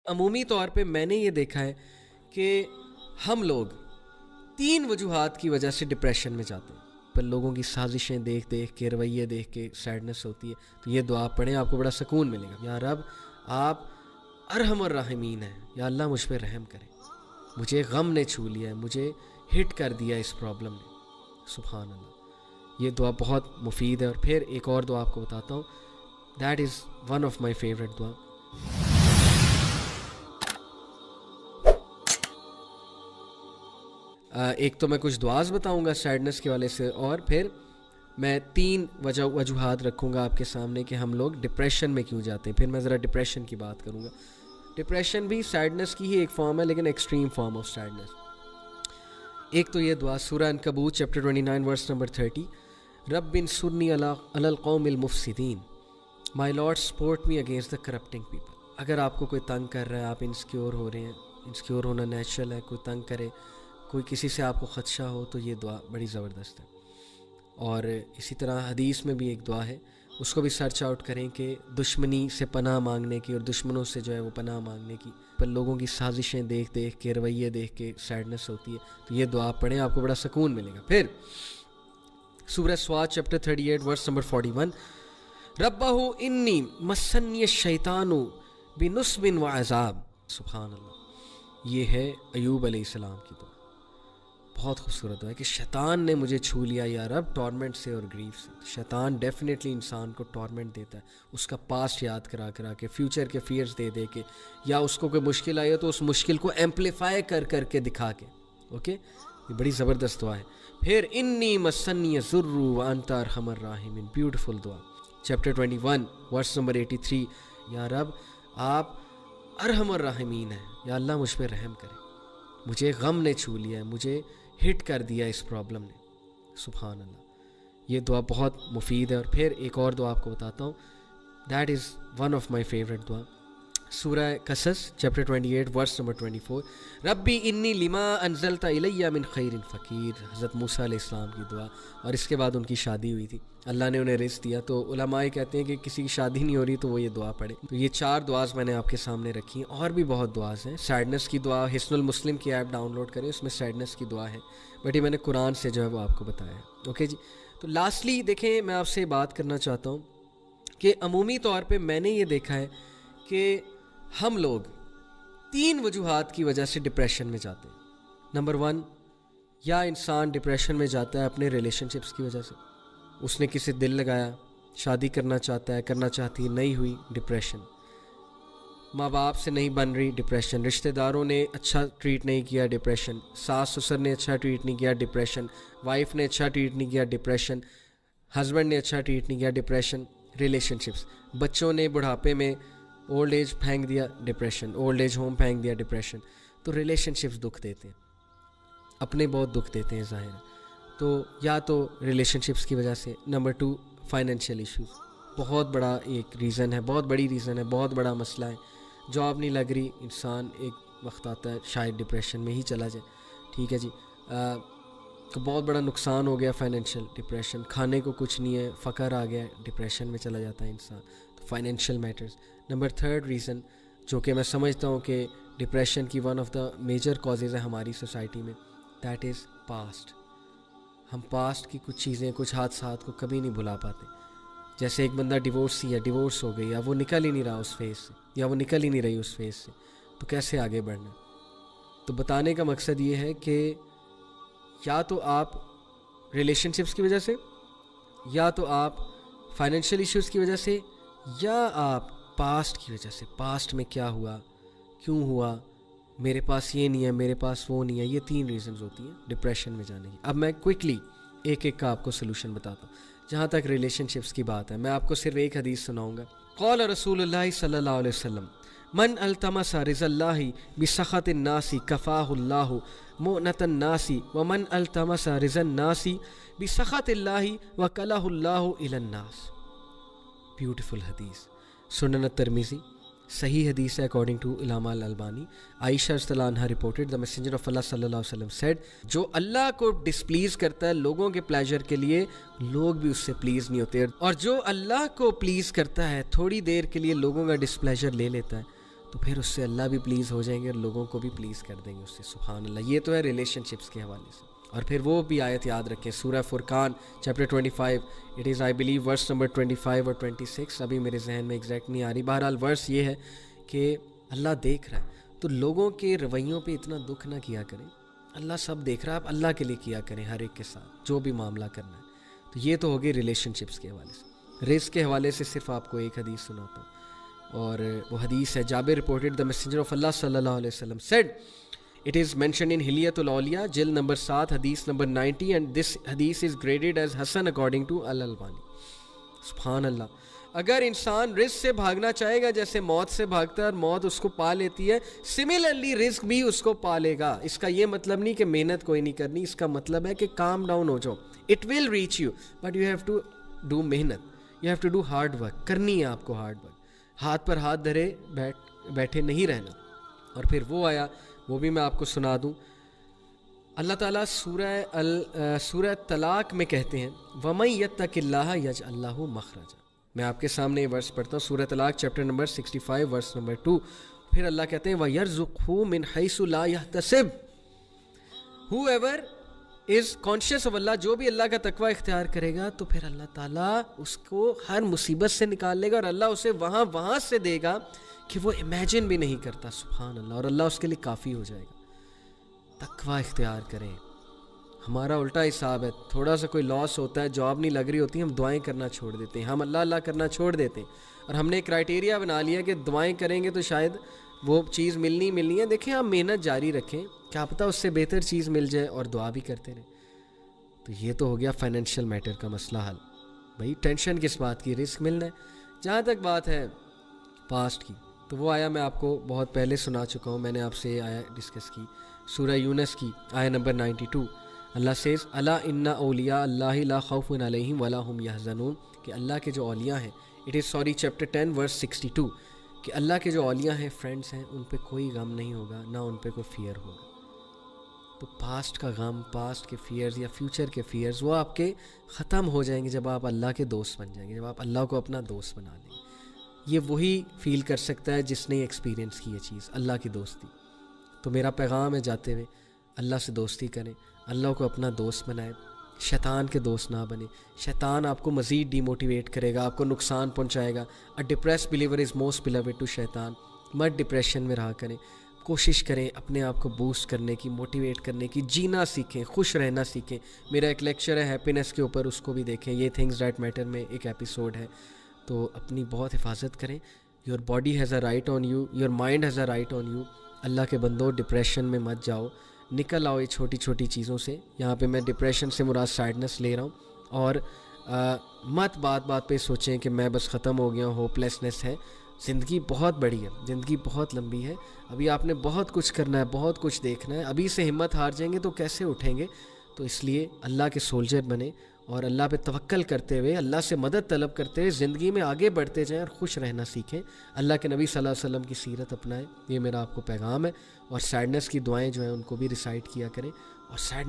अमूमी तौर पे मैंने ये देखा है कि हम लोग 3 वजूहात की वजह से डिप्रेशन में जाते हैं। पर लोगों की साजिशें देख देख के, रवैये देख के सैडनेस होती है। तो ये दुआ पढ़ें, आपको बड़ा सुकून मिलेगा। या रब, आप अरहमर राहिमीन हैं। या अल्लाह मुझ पर रहम करें, मुझे गम ने छू लिया है, मुझे हिट कर दिया इस प्रॉब्लम ने। सुभान अल्लाह, ये दुआ बहुत मुफीद है। और फिर एक और दुआ आपको बताता हूँ, that is one of my favourite दुआ। एक तो मैं कुछ दुआज बताऊंगा सैडनेस के वाले से, और फिर मैं 3 वजूहात रखूंगा आपके सामने कि हम लोग डिप्रेशन में क्यों जाते हैं। फिर मैं ज़रा डिप्रेशन की बात करूंगा। डिप्रेशन भी सैडनेस की ही एक फॉर्म है, लेकिन एक्सट्रीम फॉर्म ऑफ सैडनेस। एक तो ये दुआ सूरह अनकबूत चैप्टर 29 वर्स नंबर 30, रब्बिन सुन्नी अलल कौमिल मुफसिदीन, my lord support me against the corrupting people. अगर आपको कोई तंग कर रहा है, आप इनसिक्योर हो रहे हैं, इनसिक्योर होना नेचुरल है, कोई तंग करे, कोई किसी से आपको ख़दशा हो, तो ये दुआ बड़ी ज़बरदस्त है। और इसी तरह हदीस में भी एक दुआ है, उसको भी सर्च आउट करें कि दुश्मनी से पनाह मांगने की और दुश्मनों से जो है वो पनाह मांगने की। पर लोगों की साजिशें देख देख के, रवैये देख के सैडनेस होती है। तो ये दुआ पढ़ें, आपको बड़ा सुकून मिलेगा। फिर सूरह स्वाद चैप्टर 38 वर्स नंबर 41, रब्बहु इन्नी मस्सन्नी शैतानु बिनुस्बिन व अज़ाब। सुभान अल्लाह, ये है अयूब अलैहिस्सलाम की दुआ। बहुत खूबसूरत है कि शैतान ने मुझे छू लिया या रब, टॉर्मेंट से और ग्रीफ से। शैतान डेफिनेटली इंसान को टॉर्मेंट देता है, उसका पास्ट याद करा करा के, फ्यूचर के फियर्स दे दे के, या उसको कोई मुश्किल आई हो तो उस मुश्किल को एम्पलीफाई कर करके दिखा के। ओके, ये बड़ी ज़बरदस्त दुआ है। फिर इन्नी मस्सन्नी ज़ुर्रु व अंता अरहमर राहिमीन, ब्यूटीफुल दुआ चैप्टर 21 वर्स नंबर 83, या रब, आप अरहमर राहिमीन हैं। या अल्लाह मुझ पर रहम करें, मुझे गम ने छू लिया है, मुझे हिट कर दिया इस प्रॉब्लम ने। सुभान अल्लाह, ये दुआ बहुत मुफीद है। और फिर एक और दुआ आपको बताता हूँ, that is one of my favourite दुआ। सूरह कसस चैप्टर 28 वर्स नंबर 24, रब्बी इन्नी लिमा अनज़लता इलैया मिन खैरिन फ़कीर। हज़रत मूसा अलैहिस्सलाम की दुआ। और इसके बाद उनकी शादी हुई थी, अल्लाह ने उन्हें रिज़्क़ दिया। तो उलमाए कहते हैं कि किसी की शादी नहीं हो रही तो वो ये दुआ पढ़े। तो ये 4 दुआज़ मैंने आपके सामने रखी हैं, और भी बहुत दुआज़ हैं। सैडनेस की दुआ, हिस्नुल मुस्लिम की ऐप डाउनलोड करें, उसमें सैडनेस की दुआ है, बट ये मैंने कुरान से जो है वो आपको बताया है। ओके जी, तो लास्टली देखें, मैं आपसे बात करना चाहता हूँ कि अमूमी तौर पर मैंने ये देखा है कि हम लोग 3 वजूहात की वजह से डिप्रेशन में जाते हैं। नंबर 1, या इंसान डिप्रेशन में जाता है अपने रिलेशनशिप्स की वजह से। उसने किसी दिल लगाया, शादी करना चाहता है, करना चाहती है, नहीं हुई, डिप्रेशन। माँ बाप से नहीं बन रही, डिप्रेशन। रिश्तेदारों ने अच्छा ट्रीट नहीं किया, डिप्रेशन। सास ससुर ने अच्छा ट्रीट नहीं किया, डिप्रेशन। वाइफ ने अच्छा ट्रीट नहीं किया, डिप्रेशन। हस्बैंड ने अच्छा ट्रीट नहीं किया, डिप्रेशन। रिलेशनशिप्स, बच्चों ने बुढ़ापे में ओल्ड एज फेंक दिया, डिप्रेशन। ओल्ड एज होम फेंक दिया, डिप्रेशन। तो रिलेशनशिप्स दुख देते हैं, अपने बहुत दुख देते हैं ज़ाहिर। तो या तो रिलेशनशिप्स की वजह से। नंबर 2, फाइनेंशियल इश्यूज, बहुत बड़ा एक रीज़न है, बहुत बड़ी रीज़न है, बहुत बड़ा मसला है। जॉब नहीं लग रही, इंसान एक वक्त आता है शायद डिप्रेशन में ही चला जाए। ठीक है जी, तो बहुत बड़ा नुकसान हो गया, फाइनेंशियल डिप्रेशन। खाने को कुछ नहीं है, फ़क़र आ गया, डिप्रेशन में चला जाता है इंसान। तो फाइनेंशियल मैटर्स। नंबर 3 रीज़न, जो कि मैं समझता हूँ कि डिप्रेशन की one of the major causes है हमारी सोसाइटी में, दैट इज़ पास्ट। हम पास्ट की कुछ चीज़ें, कुछ हादसात को कभी नहीं भुला पाते। जैसे एक बंदा डिवोर्स हो गई, या वो निकल ही नहीं रहा उस फेज़ से, या वो निकल ही नहीं रही उस फेज़ से, तो कैसे आगे बढ़ना। तो बताने का मकसद ये है कि या तो आप रिलेशनशिप्स की वजह से, या तो आप फाइनेंशियल इश्यूज़ की वजह से, या आप पास्ट की वजह से। पास्ट में क्या हुआ, क्यों हुआ, मेरे पास ये नहीं है, मेरे पास वो नहीं है। ये 3 रीज़न्स होती हैं डिप्रेशन में जाने की। अब मैं क्विकली एक एक का आपको सोल्यूशन बताता हूँ। जहाँ तक रिलेशनशिप्स की बात है, मैं आपको सिर्फ एक हदीस सुनाऊँगा। क़ाल रसूलुल्लाह सल्लल्लाहु अलैहि वसल्लम, मन अल्तमसा रिज़ल्लाहि बिसख़तिन नासी कफ़ाहुल्लाहु मुअनतन नासी, व मन अल्तमसा रिज़न नासी बिसख़तिल्लाहि व कलहुल्लाहु इलन नास। ब्यूटीफुल हदीस, सुनन तिर्मिज़ी, सही हदीस है अकॉर्डिंग टू इलामा अल-अलबानी। आयशा रज़ियल्लाहु अन्हा रिपोर्टेड, द मैसेंजर ऑफ अल्लाह सल्लल्लाहु अलैहि वसल्लम सेड, जो अल्लाह को डिसप्लीज़ करता है लोगों के प्लेजर के लिए, लोग भी उससे प्लीज़ नहीं होते। और जो अल्लाह को प्लीज़ करता है, थोड़ी देर के लिए लोगों का डिसप्लेजर ले लेता है, تو پھر اس سے اللہ بھی پلیز ہو جائیں گے اور لوگوں کو بھی پلیز کر دیں گے اس سے. سبحان اللہ. یہ تو ہے ریلیشن شپس کے حوالے سے. اور پھر وہ بھی آیت یاد رکھیں, سورہ Furqan chapter 25, it is I believe verse number 25 اور 26, ابھی میرے ذہن میں ایگزیکٹ نہیں آ رہی. بہرحال ورس یہ ہے کہ اللہ دیکھ رہا ہے, تو لوگوں کے رویوں پہ اتنا دکھ نہ کیا کریں. اللہ سب دیکھ رہا ہے, آپ اللہ کے لیے کیا کریں ہر ایک کے ساتھ جو بھی معاملہ کرنا ہے. تو یہ تو ہوگی ریلیشن شپس کے حوالے سے. رزق کے حوالے سے صرف آپ کو ایک حدیث سناتا ہوں, اور وہ حدیث ہے جابر رپورٹڈ دا میسنجر آف اللہ صلی اللہ علیہ وسلم said, it is mentioned in Hilyatul Awliya, جلد نمبر 7, حدیث number 90, and this hadith is graded as Hasan according to Al-Albani. سبحان اللہ. اگر انسان رزق سے بھاگنا چاہے گا جیسے موت سے بھاگتا ہے اور موت اس کو پا لیتی ہے, سملرلی رزق بھی اس کو پا لے گا. اس کا یہ مطلب نہیں کہ محنت کوئی نہیں کرنی, اس کا مطلب ہے کہ کام ڈاؤن ہو جاؤ. It will reach you but you have to do محنت, you have to do hard work. کرنی ہے آپ کو ہارڈ ورک, ہاتھ پر ہاتھ دھرے بیٹھے نہیں رہنا. اور پھر وہ آیا, وہ بھی میں آپ کو سنا دوں. اللہ تعالیٰ سورہ طلاق میں کہتے ہیں وَمَن يَتَّقِ اللَّهَ يَجْعَل لَّهُ مَخْرَجًا. میں آپ کے سامنے یہ ورس پڑھتا ہوں, سورہ طلاق چیپٹر نمبر 65 ورس نمبر 2. پھر اللہ کہتے ہیں وَيَرْزُقْهُ مِنْ حَيْثُ لَا يَحْتَسِبُ. whoever is conscious of اللہ, جو بھی اللہ کا تقوی اختیار کرے گا تو پھر اللہ تعالیٰ اس کو ہر مصیبت سے نکال لے گا, اور اللہ اسے وہاں سے دے گا کہ وہ امیجن بھی نہیں کرتا. سبحان اللہ. اور اللہ اس کے لیے کافی ہو جائے گا. تقوی اختیار کریں. ہمارا الٹا حساب ہے, تھوڑا سا کوئی لاس ہوتا ہے, جاب نہیں لگ رہی ہوتی, ہم دعائیں کرنا چھوڑ دیتے ہیں, ہم اللہ کرنا چھوڑ دیتے ہیں, اور ہم نے ایک کرائٹیریا بنا لیا کہ دعائیں کریں گے تو شاید وہ چیز ملنی ہے. دیکھیں آپ محنت جاری رکھیں, کیا پتہ اس سے بہتر چیز مل جائے, اور دعا بھی کرتے رہیں. تو یہ تو ہو گیا فائنینشیل میٹر کا مسئلہ حل. بھائی ٹینشن کس بات کی, رزق ملنا ہے. جہاں تک بات ہے پاسٹ کی, تو وہ آیا میں آپ کو بہت پہلے سنا چکا ہوں, میں نے آپ سے آیا ڈسکس کی, سورہ یونس کی آیا نمبر 92. اللہ سیز الا ان اولیاء اللہ لا خوف علیہم ولا هم یحزنون, کہ اللہ کے جو اولیاء ہیں, اٹ از چیپٹر 10 ورس 62, کہ اللہ کے جو اولیاء ہیں, فرینڈس ہیں, ان پہ کوئی غم نہیں ہوگا, نہ ان پہ کوئی فیئر ہوگا. تو پاسٹ کا غم, پاسٹ کے فیئرز یا فیوچر کے فیئرز, وہ آپ کے ختم ہو جائیں گے جب آپ اللہ کے دوست بن جائیں گے, جب آپ اللہ کو اپنا دوست بنا لیں گے. یہ وہی فیل کر سکتا ہے جس نے ایکسپیرینس کی یہ چیز, اللہ کی دوستی. تو میرا پیغام ہے جاتے ہوئے, اللہ سے دوستی کریں, اللہ کو اپنا دوست بنائیں, شیطان کے دوست نہ بنے. شیطان آپ کو مزید ڈی موٹیویٹ کرے گا, آپ کو نقصان پہنچائے گا. A depressed believer is most beloved to شیطان. مت ڈپریشن میں رہا کریں, کوشش کریں اپنے آپ کو بوسٹ کرنے کی, موٹیویٹ کرنے کی, جینا سیکھیں, خوش رہنا سیکھیں. میرا ایک لیکچر ہے ہیپینس کے اوپر, اس کو بھی دیکھیں. یہ تھنگز دیٹ میٹر میں ایک ایپیسوڈ ہے. تو اپنی بہت حفاظت کریں. Your body has a right on you, your mind has a right on you. Allah کے بندو ڈپریشن میں مت جاؤ, نکل آؤ یہ چھوٹی چھوٹی چیزوں سے. یہاں پہ میں ڈپریشن سے مراد سیڈنس لے رہا ہوں. اور مت بات پہ سوچیں کہ میں بس ختم ہو گیا ہوں, ہوپ لیسنس ہے. زندگی بہت بڑی ہے, زندگی بہت لمبی ہے. ابھی آپ نے بہت کچھ کرنا ہے, بہت کچھ دیکھنا ہے. ابھی سے ہمت ہار جائیں گے تو کیسے اٹھیں گے؟ تو اس لیے اللہ کے سولجر بنیں, اور اللہ پہ توکل کرتے ہوئے, اللہ سے مدد طلب کرتے ہوئے زندگی میں آگے بڑھتے جائیں, اور خوش رہنا سیکھیں. اللہ کے نبی صلی اللہ علیہ وسلم کی سیرت اپنائیں. یہ میرا آپ کو پیغام ہے. اور سیڈنس کی دعائیں جو ہیں ان کو بھی ریسائٹ کیا کریں. اور سیڈنس